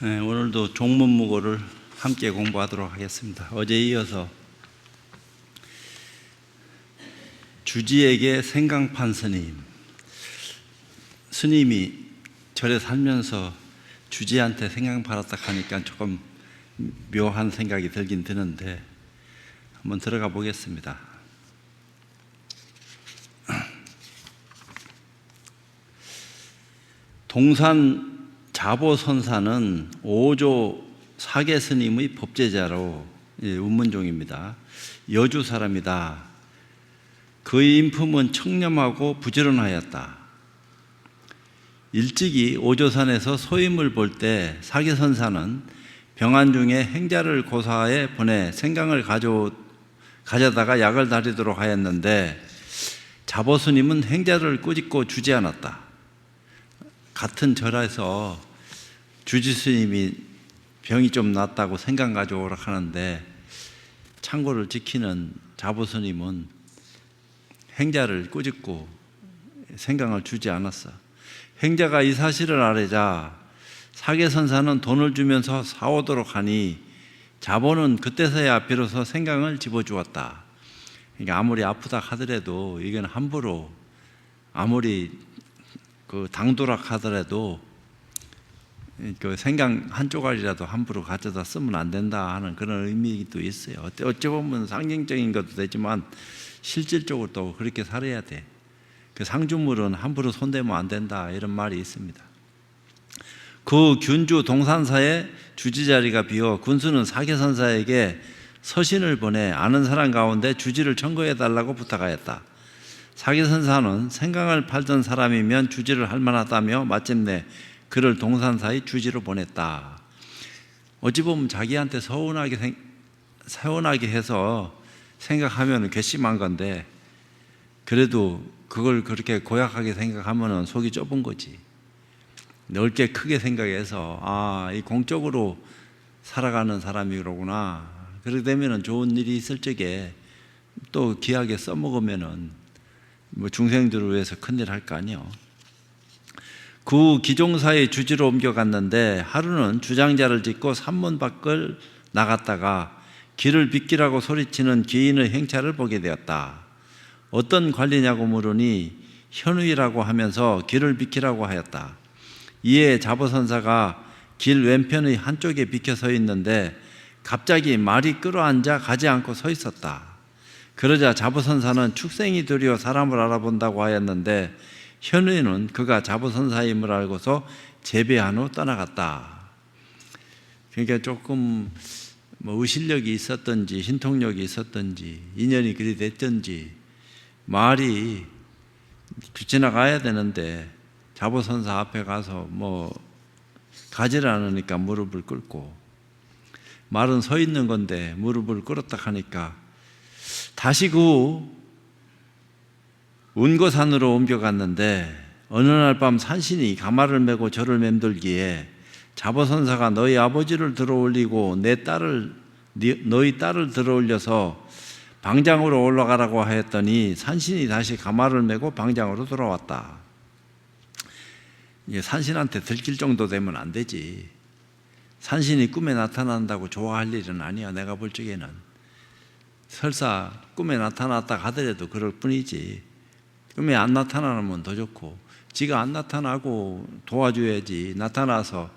네, 오늘도 종문무고를 함께 공부하도록 하겠습니다. 어제 이어서 주지에게 생강판 스님이 절에 살면서 주지한테 생강 팔았다 하니까 조금 묘한 생각이 들긴 드는데 한번 들어가 보겠습니다. 동산 자보선사는 오조 사계 스님의 법제자로 운문종입니다. 여주 사람이다. 그의 인품은 청렴하고 부지런하였다. 일찍이 오조산에서 소임을 볼 때 사계선사는 병환 중에 행자를 고사에 보내 생강을 가져다가 약을 다리도록 하였는데 자보스님은 행자를 꾸짖고 주지 않았다. 같은 절에서 주지스님이 병이 좀 낫다고 생강 가져오라 하는데 창고를 지키는 자보스님은 행자를 꾸짖고 생강을 주지 않았어. 행자가 이 사실을 알자 사계선사는 돈을 주면서 사오도록 하니 자보는 그때서야 비로소 생강을 집어주었다. 그러니까 아무리 아프다 하더라도 이건 함부로 아무리 당도락 하더라도 그 생강 한 조각이라도 함부로 가져다 쓰면 안 된다 하는 그런 의미도 있어요. 어찌 보면 상징적인 것도 되지만 실질적으로 또 그렇게 살아야 돼. 그 상주물은 함부로 손대면 안 된다 이런 말이 있습니다. 그 균주 동산사에 주지 자리가 비어 군수는 사계선사에게 서신을 보내 아는 사람 가운데 주지를 청구해 달라고 부탁하였다. 사계선사는 생강을 팔던 사람이면 주지를 할 만하다며 마침내 그를 동산사의 주지로 보냈다. 어찌 보면 자기한테 서운하게 해서 생각하면 괘씸한 건데 그래도 그걸 그렇게 고약하게 생각하면 속이 좁은 거지. 넓게 크게 생각해서 이 공적으로 살아가는 사람이로구나. 그렇게 되면 좋은 일이 있을 적에 또 귀하게 써먹으면은 중생들을 위해서 큰일 할 거 아니요. 그 기종사의 주지로 옮겨갔는데 하루는 주장자를 짓고 산문 밖을 나갔다가 길을 비키라고 소리치는 귀인의 행차를 보게 되었다. 어떤 관리냐고 물으니 현의라고 하면서 길을 비키라고 하였다. 이에 자보선사가 길 왼편의 한쪽에 비켜 서 있는데 갑자기 말이 끌어앉아 가지 않고 서 있었다. 그러자 자보선사는 축생이 두려워 사람을 알아본다고 하였는데 현의는 그가 자보선사임을 알고서 재배한 후 떠나갔다. 그러니까 조금 의실력이 있었던지 신통력이 있었던지 인연이 그리 됐던지 말이 지나가야 되는데 자보선사 앞에 가서 가지를 않으니까 무릎을 꿇고 말은 서 있는 건데 무릎을 꿇었다 하니까 다시 그 운거산으로 옮겨갔는데 어느 날 밤 산신이 가마를 메고 저를 맴돌기에 자보선사가 너희 아버지를 들어올리고 너희 딸을 들어올려서 방장으로 올라가라고 하였더니 산신이 다시 가마를 메고 방장으로 돌아왔다. 이게 산신한테 들킬 정도 되면 안 되지. 산신이 꿈에 나타난다고 좋아할 일은 아니야. 내가 볼 적에는 설사 꿈에 나타났다 하더라도 그럴 뿐이지. 꿈에 안 나타나면 더 좋고 지가 안 나타나고 도와줘야지. 나타나서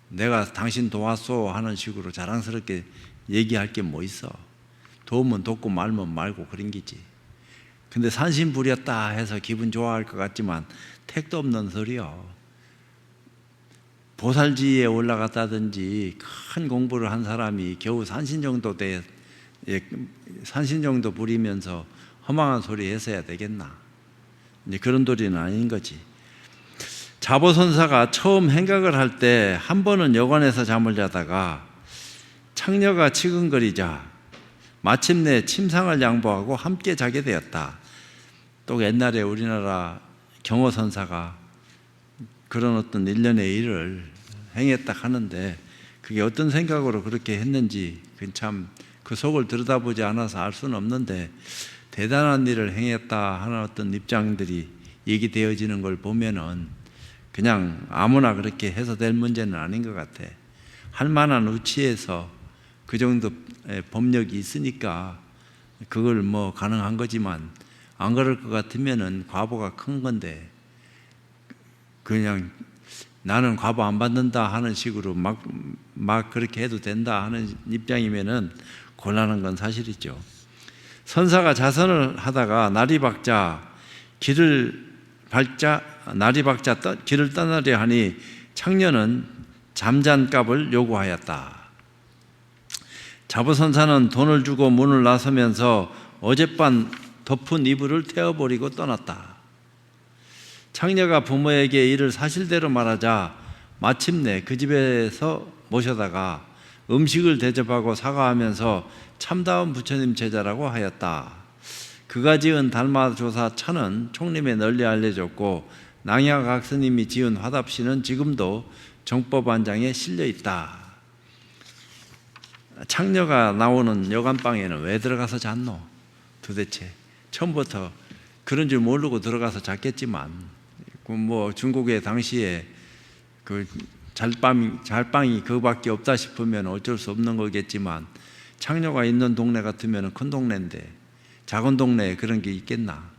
내가 당신 도왔소 하는 식으로 자랑스럽게 얘기할 게 뭐 있어. 도우면 돕고 말면 말고 그런 게지. 근데 산신 부렸다 해서 기분 좋아할 것 같지만 택도 없는 소리요. 보살지에 올라갔다든지 큰 공부를 한 사람이 겨우 산신 정도 부리면서 허망한 소리 했어야 되겠나. 이제 그런 도리는 아닌 거지. 자보선사가 처음 행각을 할 때 한 번은 여관에서 잠을 자다가 창녀가 치근거리자 마침내 침상을 양보하고 함께 자게 되었다. 또 옛날에 우리나라 경호선사가 그런 어떤 일련의 일을 행했다 하는데 그게 어떤 생각으로 그렇게 했는지 참 그 속을 들여다보지 않아서 알 수는 없는데 대단한 일을 행했다 하는 어떤 입장들이 얘기되어지는 걸 보면은 그냥 아무나 그렇게 해서 될 문제는 아닌 것 같아. 할 만한 위치에서 그 정도 법력이 있으니까 그걸 뭐 가능한 거지만, 안 그럴 것 같으면은 과보가 큰 건데, 그냥 나는 과보 안 받는다 하는 식으로 막 그렇게 해도 된다 하는 입장이면은 곤란한 건 사실이죠. 선사가 자선을 하다가 길을 떠나려 하니 창녀는 잠잔값을 요구하였다. 자부선사는 돈을 주고 문을 나서면서 어젯밤 덮은 이불을 태워버리고 떠났다. 창녀가 부모에게 이를 사실대로 말하자 마침내 그 집에서 모셔다가 음식을 대접하고 사과하면서 참다운 부처님 제자라고 하였다. 그가 지은 달마조사 차는 총림에 널리 알려졌고 낭야각 스님이 지은 화답시는 지금도 정법안장에 실려 있다. 창녀가 나오는 여관방에는 왜 들어가서 잤노? 도대체 처음부터 그런 줄 모르고 들어가서 잤겠지만, 뭐 중국에 당시에 그 잘방이 그거밖에 없다 싶으면 어쩔 수 없는 거겠지만, 창녀가 있는 동네 같으면 큰 동네인데 작은 동네에 그런 게 있겠나?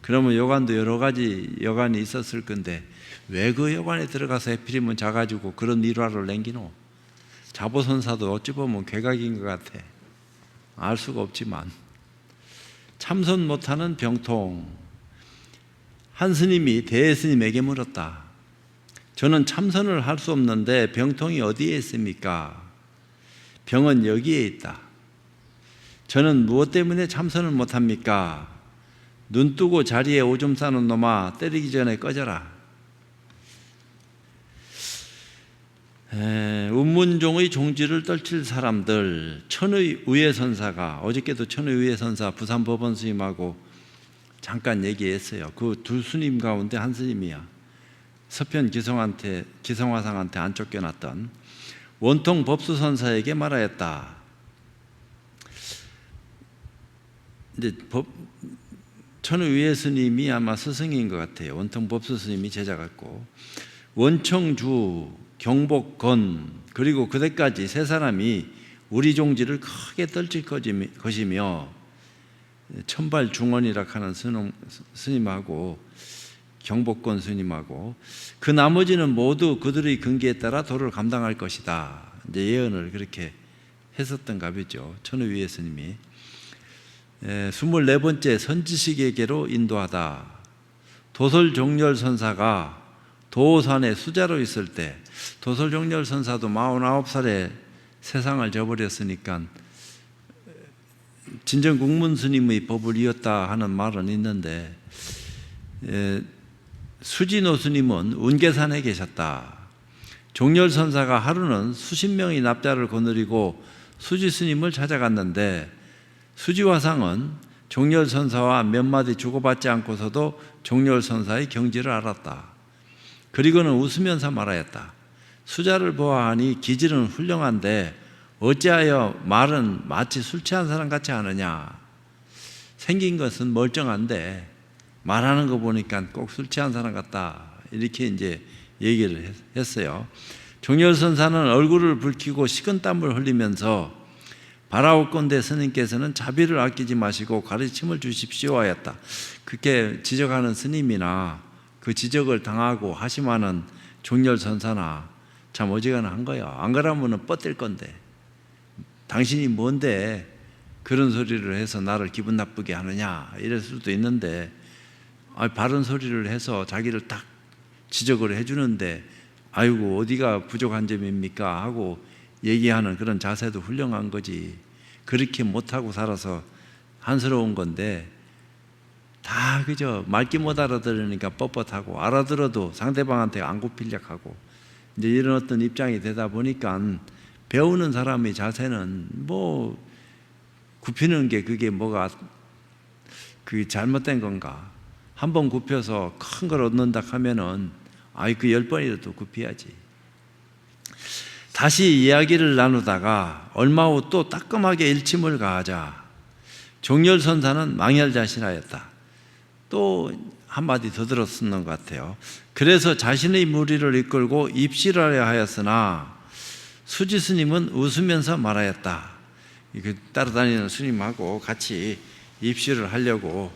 그러면 여관도 여러 가지 여관이 있었을 건데 왜 그 여관에 들어가서 해필이면 자가지고 그런 일화를 남기노? 자보선사도 어찌 보면 괴각인 것 같아. 알 수가 없지만. 참선 못하는 병통. 한 스님이 대스님에게 물었다. 저는 참선을 할 수 없는데 병통이 어디에 있습니까? 병은 여기에 있다. 저는 무엇 때문에 참선을 못합니까? 눈 뜨고 자리에 오줌 싸는 놈아, 때리기 전에 꺼져라. 운문종의 종지를 떨칠 사람들, 천의 우예선사가, 어저께도 천의 우예선사 부산법원 스님하고 잠깐 얘기했어요. 그 두 스님 가운데 한 스님이야. 서편 기성화상한테 안 쫓겨났던 원통 법수선사에게 말하였다. 이제 천의 우예 스님이 아마 스승인 것 같아요. 원통 법수 스님이 제자 같고, 원청주, 경복건, 그리고 그때까지 세 사람이 우리 종지를 크게 떨칠 것이며, 천발중원이라 하는 스님하고 경복권 스님하고 그 나머지는 모두 그들의 근기에 따라 도를 감당할 것이다. 이제 예언을 그렇게 했었던가 보죠. 천의위에 스님이. 24번째 선지식에게로 인도하다. 도설종렬선사가 도산에 수자로 있을 때, 도설종렬선사도 49살에 세상을 져버렸으니까 진정 국문 스님의 법을 이었다 하는 말은 있는데, 수진호 스님은 운계산에 계셨다. 종렬선사가 하루는 수십 명의 납자를 거느리고 수지 스님을 찾아갔는데, 수지화상은 종렬선사와 몇 마디 주고받지 않고서도 종렬선사의 경지를 알았다. 그리고는 웃으면서 말하였다. 수자를 보아하니 기질은 훌륭한데 어찌하여 말은 마치 술 취한 사람 같지 않으냐. 생긴 것은 멀쩡한데 말하는 거 보니까 꼭 술 취한 사람 같다. 이렇게 이제 얘기를 했어요. 종렬선사는 얼굴을 붉히고 식은땀을 흘리면서 바라옵건대 스님께서는 자비를 아끼지 마시고 가르침을 주십시오 하였다. 그렇게 지적하는 스님이나 그 지적을 당하고 하심하는 종렬선사나 참 어지간한 거야. 안 그러면 뻗댈 건데, 당신이 뭔데 그런 소리를 해서 나를 기분 나쁘게 하느냐 이럴 수도 있는데, 바른 소리를 해서 자기를 딱 지적을 해주는데 아이고 어디가 부족한 점입니까 하고 얘기하는 그런 자세도 훌륭한 거지. 그렇게 못하고 살아서 한스러운 건데, 다 그저 말귀 못 알아들으니까 뻣뻣하고, 알아들어도 상대방한테 안 굽히려고 이제 이런 어떤 입장이 되다 보니까 배우는 사람의 자세는 뭐 굽히는 게 그게 뭐가 그게 잘못된 건가? 한번 굽혀서 큰 걸 얻는다 하면은 그 10번이라도 굽혀야지. 다시 이야기를 나누다가 얼마 후 또 따끔하게 일침을 가하자 종렬선사는 망열자신하였다. 또 한마디 더 들었었는 것 같아요. 그래서 자신의 무리를 이끌고 입실하려 하였으나 수지 스님은 웃으면서 말하였다. 따라다니는 스님하고 같이 입시를 하려고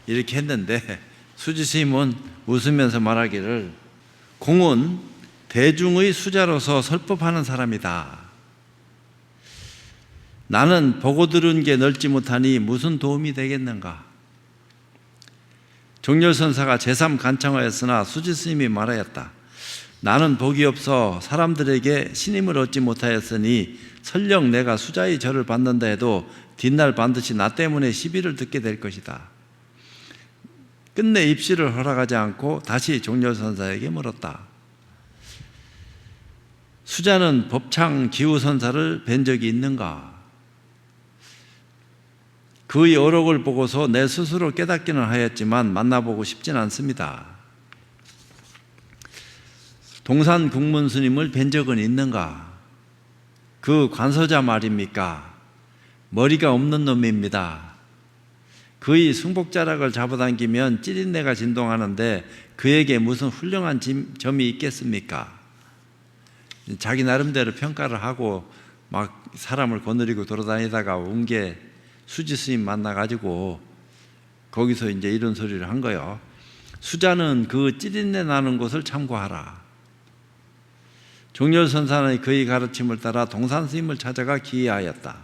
이렇게 했는데 수지 스님은 웃으면서 말하기를 공은 대중의 수자로서 설법하는 사람이다. 나는 보고 들은 게 넓지 못하니 무슨 도움이 되겠는가? 종렬선사가 제3간청하였으나 수지 스님이 말하였다. 나는 복이 없어 사람들에게 신임을 얻지 못하였으니 설령 내가 수자의 절을 받는다 해도 뒷날 반드시 나 때문에 시비를 듣게 될 것이다. 끝내 입시를 허락하지 않고 다시 종렬선사에게 물었다. 수자는 법창 기후선사를 뵌 적이 있는가? 그의 어록을 보고서 내 스스로 깨닫기는 하였지만 만나보고 싶진 않습니다. 동산 국문 스님을 뵌 적은 있는가? 그 관서자 말입니까? 머리가 없는 놈입니다. 그의 승복자락을 잡아당기면 찌린내가 진동하는데 그에게 무슨 훌륭한 점이 있겠습니까? 자기 나름대로 평가를 하고 막 사람을 거느리고 돌아다니다가 온 게 수지 스님 만나가지고 거기서 이제 이런 소리를 한 거예요. 수자는 그 찌린내 나는 곳을 참고하라. 종렬선사는 그의 가르침을 따라 동산 스님을 찾아가 기해하였다.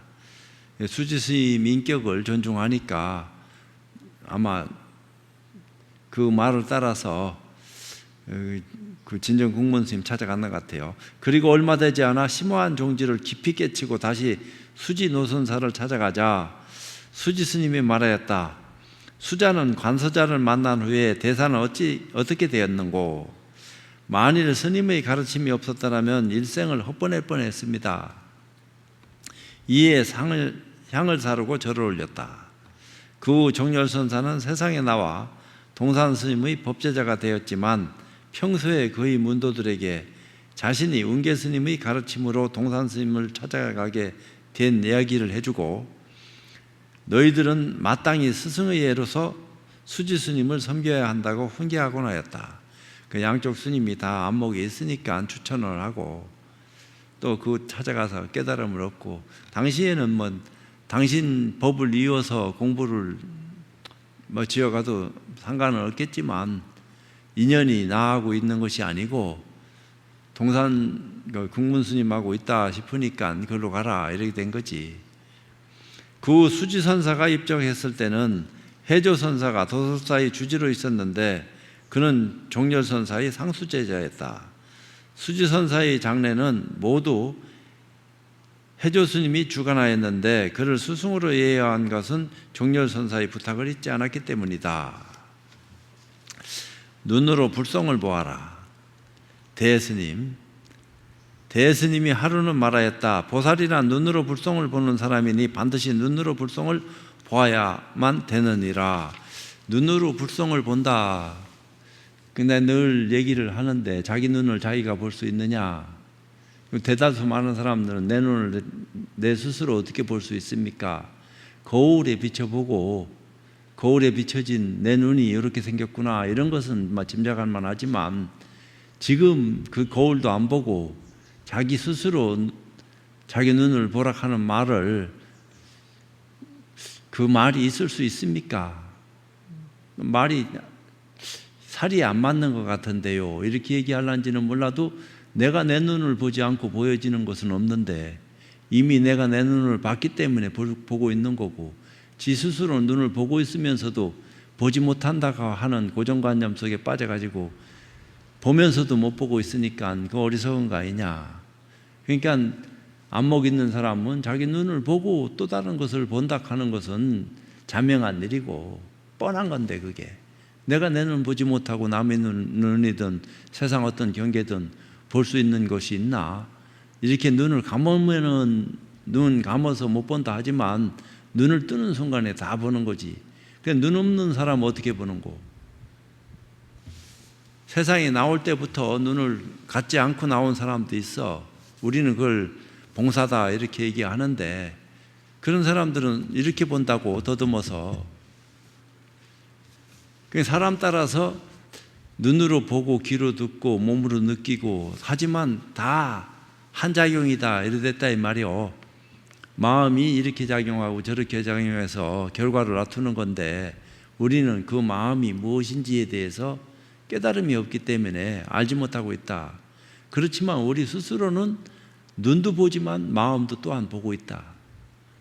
수지 스님 인격을 존중하니까 아마 그 말을 따라서 그 진정 국문 스님 찾아갔는 것 같아요. 그리고 얼마 되지 않아 심오한 종지를 깊이 깨치고 다시 수지 노선사를 찾아가자 수지 스님이 말하였다. 수자는 관서자를 만난 후에 대사는 어떻게 되었는고? 만일 스님의 가르침이 없었더라면 일생을 헛보낼 뻔했습니다. 이에 향을 사르고 절을 올렸다. 그 후 종렬선사는 세상에 나와 동산 스님의 법제자가 되었지만 평소에 그의 문도들에게 자신이 운계 스님의 가르침으로 동산 스님을 찾아가게 된 이야기를 해주고 너희들은 마땅히 스승의 예로서 수지 스님을 섬겨야 한다고 훈계하곤 하였다. 그 양쪽 스님이 다 안목이 있으니까 추천을 하고 또 그 찾아가서 깨달음을 얻고 당시에는 뭐 당신 법을 이어서 공부를 뭐 지어가도 상관은 없겠지만 인연이 나하고 있는 것이 아니고 동산 국문 스님하고 있다 싶으니까 그걸로 가라 이렇게 된 거지. 그 수지선사가 입적했을 때는 해조선사가 도솔사의 주지로 있었는데 그는 종렬선사의 상수제자였다. 수지선사의 장례는 모두 해조스님이 주관하였는데 그를 스승으로 예여한 것은 종렬선사의 부탁을 잊지 않았기 때문이다. 눈으로 불성을 보아라. 대스님이 하루는 말하였다. 보살이란 눈으로 불성을 보는 사람이니 반드시 눈으로 불성을 보아야만 되느니라. 눈으로 불성을 본다. 근데 늘 얘기를 하는데 자기 눈을 자기가 볼 수 있느냐? 대다수 많은 사람들은 내 눈을 내 스스로 어떻게 볼 수 있습니까? 거울에 비춰보고 거울에 비춰진 내 눈이 이렇게 생겼구나 이런 것은 짐작할 만하지만 지금 그 거울도 안 보고 자기 스스로 자기 눈을 보라 하는 말을 그 말이 있을 수 있습니까? 말이 살이 안 맞는 것 같은데요. 이렇게 얘기하려는지는 몰라도 내가 내 눈을 보지 않고 보여지는 것은 없는데 이미 내가 내 눈을 봤기 때문에 보고 있는 거고 지 스스로 눈을 보고 있으면서도 보지 못한다고 하는 고정관념 속에 빠져가지고 보면서도 못 보고 있으니까 그 어리석은 거 아니냐. 그러니까 안목 있는 사람은 자기 눈을 보고 또 다른 것을 본다 하는 것은 자명한 일이고 뻔한 건데 그게 내가 내 눈 보지 못하고 남의 눈이든 세상 어떤 경계든 볼 수 있는 것이 있나? 이렇게 눈을 감으면은 눈 감아서 못 본다 하지만 눈을 뜨는 순간에 다 보는 거지. 그러니까 눈 없는 사람은 어떻게 보는 거? 세상에 나올 때부터 눈을 갖지 않고 나온 사람도 있어. 우리는 그걸 봉사다 이렇게 얘기하는데 그런 사람들은 이렇게 본다고 더듬어서 사람 따라서 눈으로 보고 귀로 듣고 몸으로 느끼고 하지만 다 한작용이다 이러댔다 이 말이요. 마음이 이렇게 작용하고 저렇게 작용해서 결과를 나타내는 건데 우리는 그 마음이 무엇인지에 대해서 깨달음이 없기 때문에 알지 못하고 있다. 그렇지만 우리 스스로는 눈도 보지만 마음도 또한 보고 있다.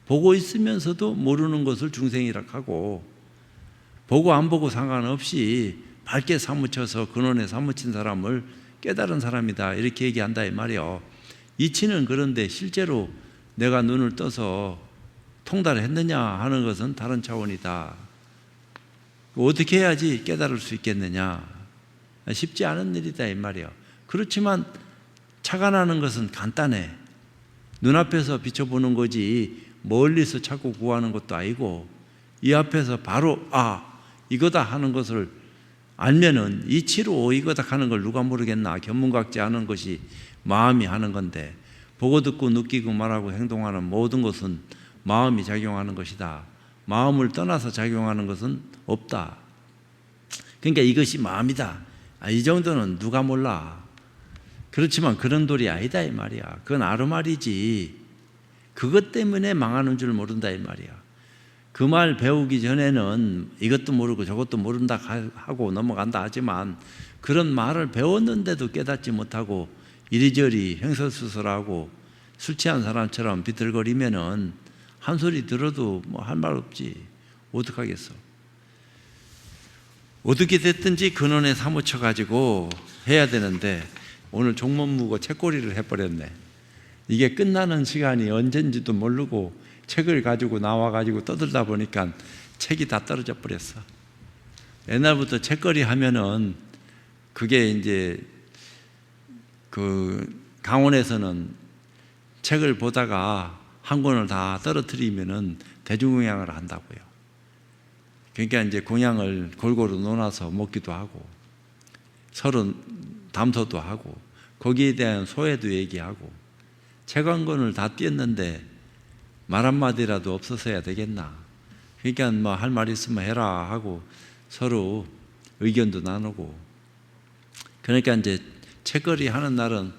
보고 있으면서도 모르는 것을 중생이라 하고, 보고 안 보고 상관없이 밝게 사무쳐서 근원에 사무친 사람을 깨달은 사람이다 이렇게 얘기한다 이 말이요. 이치는 그런데 실제로 내가 눈을 떠서 통달을 했느냐 하는 것은 다른 차원이다. 어떻게 해야지 깨달을 수 있겠느냐? 쉽지 않은 일이다 이 말이요. 그렇지만 차가 나는 것은 간단해. 눈앞에서 비춰보는 거지 멀리서 찾고 구하는 것도 아니고, 이 앞에서 바로 이거다 하는 것을 알면은 이치로 이거다 하는 걸 누가 모르겠나. 견문각지 하는 것이 마음이 하는 건데, 보고 듣고 느끼고 말하고 행동하는 모든 것은 마음이 작용하는 것이다. 마음을 떠나서 작용하는 것은 없다. 그러니까 이것이 마음이다. 이 정도는 누가 몰라. 그렇지만 그런 돌이 아니다 이 말이야. 그건 아르말이지. 그것 때문에 망하는 줄 모른다 이 말이야. 그 말 배우기 전에는 이것도 모르고 저것도 모른다 하고 넘어간다 하지만, 그런 말을 배웠는데도 깨닫지 못하고 이리저리 횡설수설하고 술 취한 사람처럼 비틀거리면은 한 소리 들어도 뭐 할 말 없지. 어떡하겠어. 어떻게 됐든지 근원에 사무쳐 가지고 해야 되는데 오늘 종목무고 책거리를 해버렸네. 이게 끝나는 시간이 언젠지도 모르고 책을 가지고 나와가지고 떠들다 보니까 책이 다 떨어져 버렸어. 옛날부터 책거리 하면은 그게 이제 그 강원에서는 책을 보다가 한 권을 다 떨어뜨리면은 대중공양을 한다고요. 그러니까 이제 공양을 골고루 논아서 먹기도 하고 서로 담소도 하고 거기에 대한 소외도 얘기하고, 책 한 권을 다 띄었는데 말 한마디라도 없었어야 되겠나. 그러니까 뭐 할 말 있으면 해라 하고 서로 의견도 나누고. 그러니까 이제 책거리 하는 날은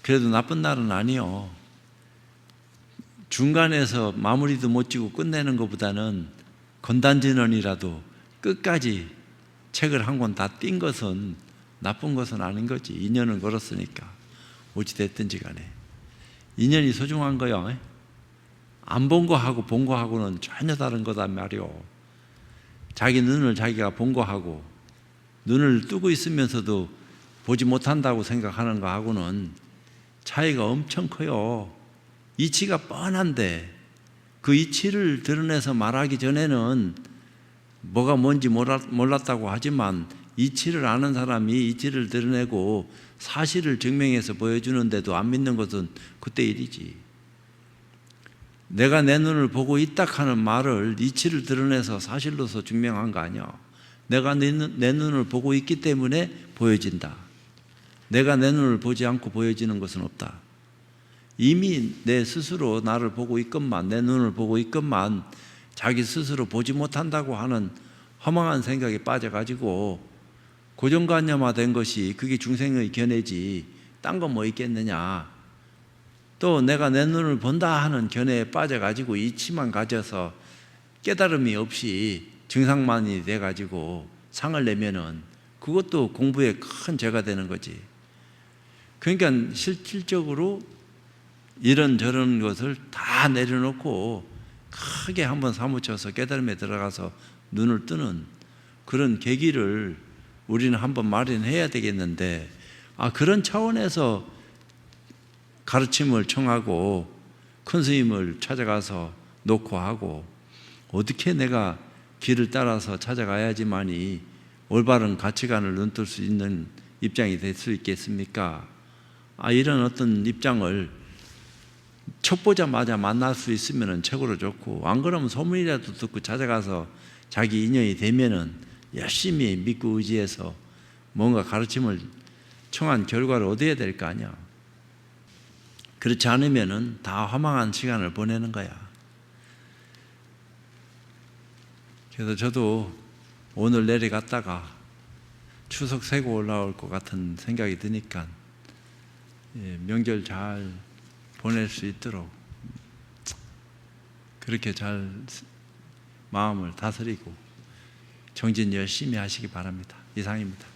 그래도 나쁜 날은 아니요. 중간에서 마무리도 못 지고 끝내는 것보다는 건단진언이라도 끝까지 책을 한 권 다 띈 것은 나쁜 것은 아닌 거지. 인연을 걸었으니까. 어찌 됐든지 간에 인연이 소중한 거요. 안 본 거하고 본 거하고는 전혀 다른 거단 말이오. 자기 눈을 자기가 본 거하고 눈을 뜨고 있으면서도 보지 못한다고 생각하는 거하고는 차이가 엄청 커요. 이치가 뻔한데 그 이치를 드러내서 말하기 전에는 뭐가 뭔지 몰랐다고 하지만, 이치를 아는 사람이 이치를 드러내고 사실을 증명해서 보여주는데도 안 믿는 것은 그때 일이지. 내가 내 눈을 보고 있다 하는 말을 이치를 드러내서 사실로서 증명한 거 아니야. 내가 내 눈을 보고 있기 때문에 보여진다. 내가 내 눈을 보지 않고 보여지는 것은 없다. 이미 내 스스로 나를 보고 있건만, 내 눈을 보고 있건만 자기 스스로 보지 못한다고 하는 허망한 생각에 빠져가지고 고정관념화된 것이 그게 중생의 견해지 딴 건 뭐 있겠느냐. 또 내가 내 눈을 본다 하는 견해에 빠져가지고 이치만 가져서 깨달음이 없이 증상만이 돼가지고 상을 내면은 그것도 공부에 큰 죄가 되는 거지. 그러니까 실질적으로 이런저런 것을 다 내려놓고 크게 한번 사무쳐서 깨달음에 들어가서 눈을 뜨는 그런 계기를 우리는 한번 마련해야 되겠는데, 그런 차원에서 가르침을 청하고 큰 스님을 찾아가서 놓고 하고, 어떻게 내가 길을 따라서 찾아가야지만이 올바른 가치관을 눈뜰 수 있는 입장이 될 수 있겠습니까? 이런 어떤 입장을 첫 보자마자 만날 수 있으면 최고로 좋고, 안 그러면 소문이라도 듣고 찾아가서 자기 인연이 되면은 열심히 믿고 의지해서 뭔가 가르침을 청한 결과를 얻어야 될 거 아니야. 그렇지 않으면은 다 허망한 시간을 보내는 거야. 그래서 저도 오늘 내려갔다가 추석 세고 올라올 것 같은 생각이 드니까 명절 잘 보낼 수 있도록 그렇게 잘 마음을 다스리고 정진 열심히 하시기 바랍니다. 이상입니다.